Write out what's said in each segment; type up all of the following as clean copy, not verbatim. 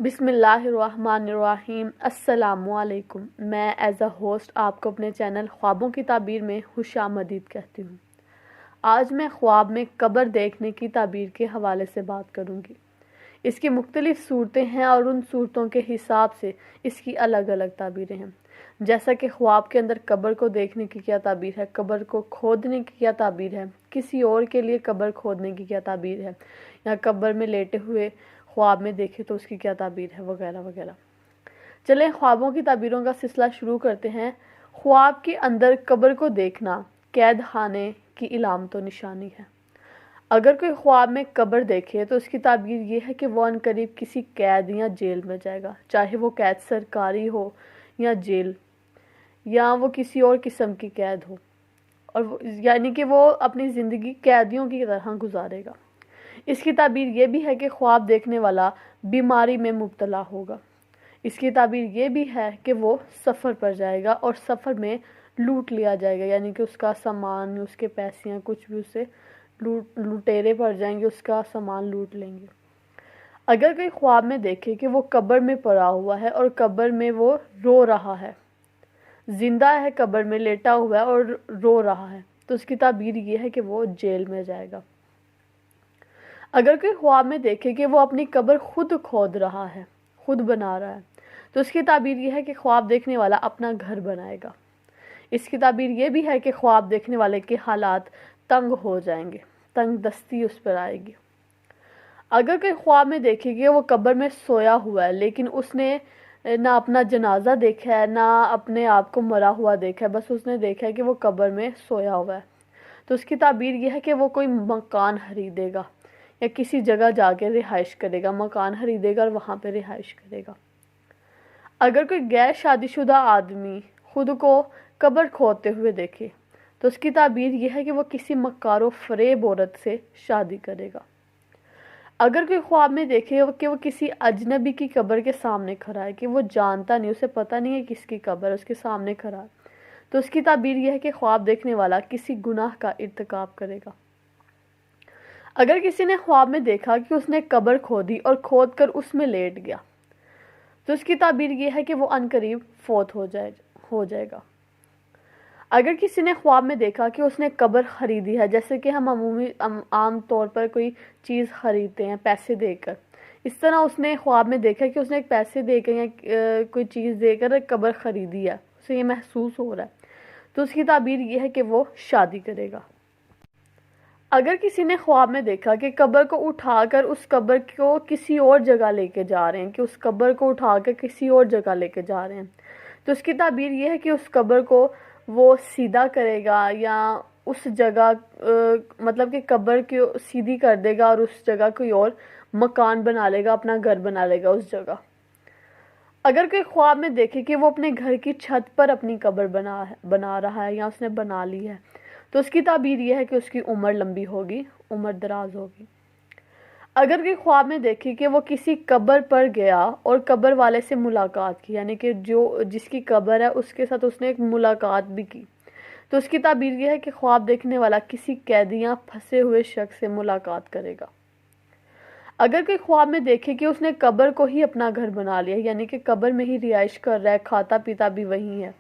بسم اللہ الرحمن الرحیم۔ السلام علیکم۔ میں ایز اے ہوسٹ آپ کو اپنے چینل خوابوں کی تعبیر میں خوش آمدید کہتی ہوں۔ آج میں خواب میں قبر دیکھنے کی تعبیر کے حوالے سے بات کروں گی۔ اس کی مختلف صورتیں ہیں اور ان صورتوں کے حساب سے اس کی الگ الگ تعبیریں ہیں، جیسا کہ خواب کے اندر قبر کو دیکھنے کی کیا تعبیر ہے، قبر کو کھودنے کی کیا تعبیر ہے، کسی اور کے لیے قبر کھودنے کی کیا تعبیر ہے، یا قبر میں لیٹے ہوئے خواب میں دیکھے تو اس کی کیا تعبیر ہے، وغیرہ وغیرہ۔ چلیں خوابوں کی تعبیروں کا سلسلہ شروع کرتے ہیں۔ خواب کے اندر قبر کو دیکھنا قید خانے کی علامت و نشانی ہے۔ اگر کوئی خواب میں قبر دیکھے تو اس کی تعبیر یہ ہے کہ وہ عنقریب کسی قید یا جیل میں جائے گا، چاہے وہ قید سرکاری ہو یا جیل، یا وہ کسی اور قسم کی قید ہو، اور یعنی کہ وہ اپنی زندگی قیدیوں کی طرح گزارے گا۔ اس کی تعبیر یہ بھی ہے کہ خواب دیکھنے والا بیماری میں مبتلا ہوگا۔ اس کی تعبیر یہ بھی ہے کہ وہ سفر پر جائے گا اور سفر میں لوٹ لیا جائے گا، یعنی کہ اس کا سامان، اس کے پیسے یا کچھ بھی اسے لٹیرے پڑ جائیں گے، اس کا سامان لوٹ لیں گے۔ اگر کوئی خواب میں دیکھے کہ وہ قبر میں پڑا ہوا ہے اور قبر میں وہ رو رہا ہے، زندہ ہے، قبر میں لیٹا ہوا ہے اور رو رہا ہے، تو اس کی تعبیر یہ ہے کہ وہ جیل میں جائے گا۔ اگر کوئی خواب میں دیکھے کہ وہ اپنی قبر خود کھود رہا ہے، خود بنا رہا ہے، تو اس کی تعبیر یہ ہے کہ خواب دیکھنے والا اپنا گھر بنائے گا۔ اس کی تعبیر یہ بھی ہے کہ خواب دیکھنے والے کے حالات تنگ ہو جائیں گے، تنگ دستی اس پر آئے گی۔ اگر کوئی خواب میں دیکھے کہ وہ قبر میں سویا ہوا ہے لیکن اس نے نہ اپنا جنازہ دیکھا ہے، نہ اپنے آپ کو مرا ہوا دیکھا ہے، بس اس نے دیکھا ہے کہ وہ قبر میں سویا ہوا ہے، تو اس کی تعبیر یہ ہے کہ وہ کوئی مکان خریدے گا یا کسی جگہ جا کے رہائش کرے گا، مکان خریدے گا اور وہاں پہ رہائش کرے گا۔ اگر کوئی غیر شادی شدہ آدمی خود کو قبر کھودتے ہوئے دیکھے تو اس کی تعبیر یہ ہے کہ وہ کسی مکار و فریب عورت سے شادی کرے گا۔ اگر کوئی خواب میں دیکھے کہ وہ کسی اجنبی کی قبر کے سامنے کھڑا ہے، کہ وہ جانتا نہیں، اسے پتہ نہیں ہے کس کی قبر ہے، اس کے سامنے کھڑا ہے، تو اس کی تعبیر یہ ہے کہ خواب دیکھنے والا کسی گناہ کا ارتکاب کرے گا۔ اگر کسی نے خواب میں دیکھا کہ اس نے قبر کھودی اور کھود کر اس میں لیٹ گیا تو اس کی تعبیر یہ ہے کہ وہ عنقریب فوت ہو جائے گا۔ اگر کسی نے خواب میں دیکھا کہ اس نے قبر خریدی ہے، جیسے کہ ہم عام طور پر کوئی چیز خریدتے ہیں پیسے دے کر، اس طرح اس نے خواب میں دیکھا کہ اس نے ایک پیسے دے کر یا کوئی چیز دے کر قبر خریدی ہے، اسے یہ محسوس ہو رہا ہے، تو اس کی تعبیر یہ ہے کہ وہ شادی کرے گا۔ اگر کسی نے خواب میں دیکھا کہ قبر کو اٹھا کر اس قبر کو کسی اور جگہ لے کے جا رہے ہیں، کہ اس قبر کو اٹھا کر کسی اور جگہ لے کے جا رہے ہیں، تو اس کی تعبیر یہ ہے کہ اس قبر کو وہ سیدھا کرے گا، یا اس جگہ مطلب کہ قبر کو سیدھی کر دے گا اور اس جگہ کوئی اور مکان بنا لے گا، اپنا گھر بنا لے گا اس جگہ۔ اگر کوئی خواب میں دیکھے کہ وہ اپنے گھر کی چھت پر اپنی قبر بنا رہا ہے یا اس نے بنا لی ہے، تو اس کی تعبیر یہ ہے کہ اس کی عمر لمبی ہوگی، عمر دراز ہوگی۔ اگر کوئی خواب میں دیکھے کہ وہ کسی قبر پر گیا اور قبر والے سے ملاقات کی، یعنی کہ جس کی قبر ہے اس کے ساتھ اس نے ایک ملاقات بھی کی، تو اس کی تعبیر یہ ہے کہ خواب دیکھنے والا کسی قیدی یا پھنسے ہوئے شخص سے ملاقات کرے گا۔ اگر کوئی خواب میں دیکھے کہ اس نے قبر کو ہی اپنا گھر بنا لیا، یعنی کہ قبر میں ہی رہائش کر رہا ہے، کھاتا پیتا بھی وہی ہے،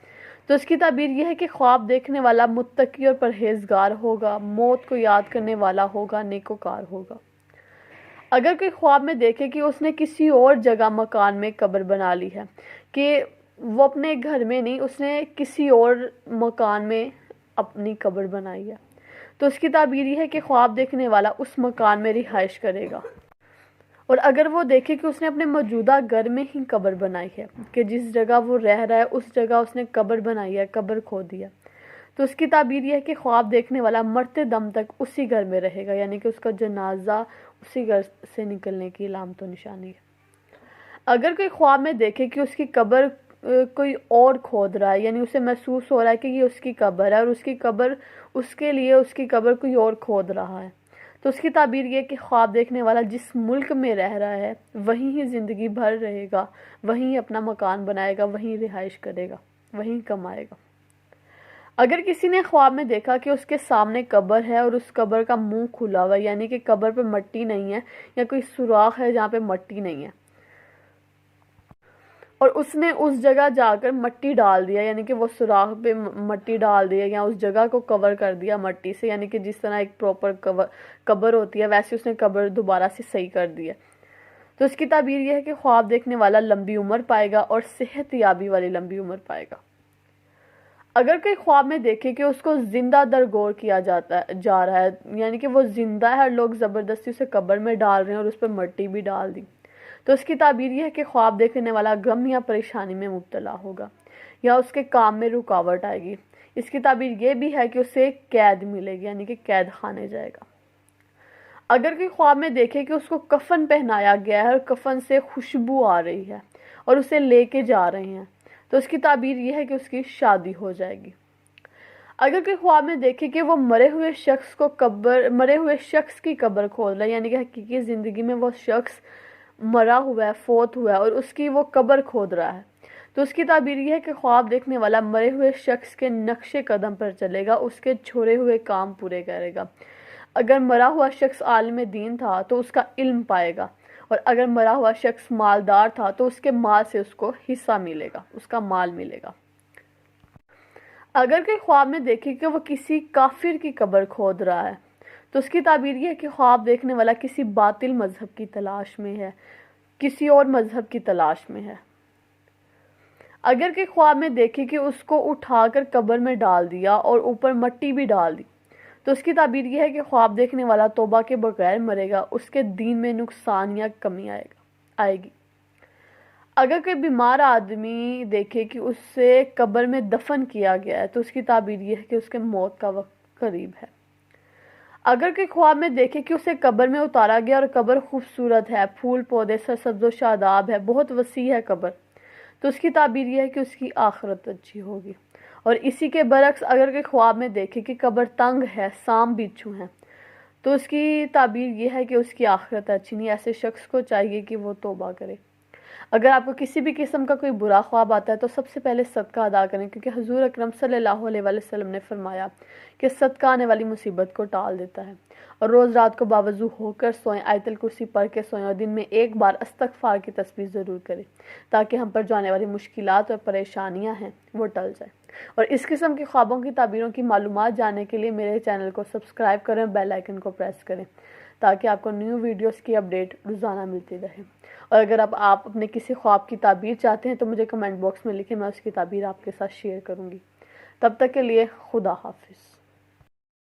تو اس کی تعبیر یہ ہے کہ خواب دیکھنے والا متقی اور پرہیزگار ہوگا، موت کو یاد کرنے والا ہوگا، نیکوکار ہوگا۔ اگر کوئی خواب میں دیکھے کہ اس نے کسی اور جگہ مکان میں قبر بنا لی ہے، کہ وہ اپنے گھر میں نہیں، اس نے کسی اور مکان میں اپنی قبر بنائی ہے، تو اس کی تعبیر یہ ہے کہ خواب دیکھنے والا اس مکان میں رہائش کرے گا۔ اور اگر وہ دیکھے کہ اس نے اپنے موجودہ گھر میں ہی قبر بنائی ہے، کہ جس جگہ وہ رہ رہا ہے اس جگہ اس نے قبر بنائی ہے، قبر کھودی ہے، تو اس کی تعبیر یہ ہے کہ خواب دیکھنے والا مرتے دم تک اسی گھر میں رہے گا، یعنی کہ اس کا جنازہ اسی گھر سے نکلنے کی علامت و نشانی ہے۔ اگر کوئی خواب میں دیکھے کہ اس کی قبر کوئی اور کھود رہا ہے، یعنی اسے محسوس ہو رہا ہے کہ یہ اس کی قبر ہے اور اس کی قبر اس کے لیے اس کی قبر کوئی اور کھود رہا ہے، تو اس کی تعبیر یہ کہ خواب دیکھنے والا جس ملک میں رہ رہا ہے وہیں ہی زندگی بھر رہے گا، وہیں اپنا مکان بنائے گا، وہیں رہائش کرے گا، وہیں کمائے گا۔ اگر کسی نے خواب میں دیکھا کہ اس کے سامنے قبر ہے اور اس قبر کا منہ کھلا ہوا ہے، یعنی کہ قبر پہ مٹی نہیں ہے یا کوئی سوراخ ہے جہاں پہ مٹی نہیں ہے، اور اس نے اس جگہ جا کر مٹی ڈال دیا، یعنی کہ وہ سوراخ پہ مٹی ڈال دیا یا اس جگہ کو کور کر دیا مٹی سے، یعنی کہ جس طرح ایک پراپر قبر ہوتی ہے ویسے اس نے قبر دوبارہ سے صحیح کر دیا۔ تو اس کی تعبیر یہ ہے کہ خواب دیکھنے والا لمبی عمر پائے گا اور صحت یابی والی لمبی عمر پائے گا۔ اگر کوئی خواب میں دیکھے کہ اس کو زندہ درگور کیا جا رہا ہے، یعنی کہ وہ زندہ ہے اور لوگ زبردستی اسے قبر میں ڈال رہے ہیں اور اس پہ مٹی بھی ڈال دی، تو اس کی تعبیر یہ ہے کہ خواب دیکھنے والا غم یا پریشانی میں مبتلا ہوگا یا اس کے کام میں رکاوٹ آئے گی۔ اس کی تعبیر یہ بھی ہے کہ اسے قید ملے گی، یعنی کہ قید خانے جائے گا۔ اگر کوئی خواب میں دیکھے کہ اس کو کفن پہنایا گیا ہے اور کفن سے خوشبو آ رہی ہے اور اسے لے کے جا رہے ہیں، تو اس کی تعبیر یہ ہے کہ اس کی شادی ہو جائے گی۔ اگر کوئی خواب میں دیکھے کہ وہ مرے ہوئے شخص کی قبر کھود رہا ہے، یعنی کہ حقیقی زندگی میں وہ شخص مرا ہوا ہے، فوت ہوا ہے اور اس کی وہ قبر کھود رہا ہے، تو اس کی تعبیر یہ ہے کہ خواب دیکھنے والا مرے ہوئے شخص کے نقش قدم پر چلے گا، اس کے چھوڑے ہوئے کام پورے کرے گا۔ اگر مرا ہوا شخص عالم دین تھا تو اس کا علم پائے گا، اور اگر مرا ہوا شخص مالدار تھا تو اس کے مال سے اس کو حصہ ملے گا، اس کا مال ملے گا۔ اگر کوئی خواب میں دیکھے کہ وہ کسی کافر کی قبر کھود رہا ہے، تو اس کی تعبیر یہ ہے کہ خواب دیکھنے والا کسی باطل مذہب کی تلاش میں ہے، کسی اور مذہب کی تلاش میں ہے۔ اگر کوئی خواب میں دیکھے کہ اس کو اٹھا کر قبر میں ڈال دیا اور اوپر مٹی بھی ڈال دی، تو اس کی تعبیر یہ ہے کہ خواب دیکھنے والا توبہ کے بغیر مرے گا، اس کے دین میں نقصان یا کمی آئے گی۔ اگر کوئی بیمار آدمی دیکھے کہ اسے قبر میں دفن کیا گیا ہے، تو اس کی تعبیر یہ ہے کہ اس کے موت کا وقت قریب ہے۔ اگر کوئی خواب میں دیکھے کہ اسے قبر میں اتارا گیا اور قبر خوبصورت ہے، پھول پودے سرسبز و شاداب ہے، بہت وسیع ہے قبر، تو اس کی تعبیر یہ ہے کہ اس کی آخرت اچھی ہوگی۔ اور اسی کے برعکس اگر کوئی خواب میں دیکھے کہ قبر تنگ ہے، سام بچھو ہیں، تو اس کی تعبیر یہ ہے کہ اس کی آخرت اچھی نہیں۔ ایسے شخص کو چاہیے کہ وہ توبہ کرے۔ اگر آپ کو کسی بھی قسم کا کوئی برا خواب آتا ہے تو سب سے پہلے صدقہ ادا کریں، کیونکہ حضور اکرم صلی اللہ علیہ وسلم نے فرمایا کہ صدقہ آنے والی مصیبت کو ٹال دیتا ہے۔ اور روز رات کو باوضو ہو کر سوئیں، آیت الکرسی پڑھ کے سوئیں، اور دن میں ایک بار استغفار کی تسبیح ضرور کریں، تاکہ ہم پر جو آنے والی مشکلات اور پریشانیاں ہیں وہ ٹل جائیں۔ اور اس قسم کی خوابوں کی تعبیروں کی معلومات جاننے کے لیے میرے چینل کو سبسکرائب کریں، بیل آئیکن کو پریس کریں، تاکہ آپ کو نیو ویڈیوز کی اپڈیٹ روزانہ ملتی رہے۔ اور اگر آپ اپنے کسی خواب کی تعبیر چاہتے ہیں تو مجھے کمنٹ باکس میں لکھیں، میں اس کی تعبیر آپ کے ساتھ شیئر کروں گی۔ تب تک کے لیے خدا حافظ۔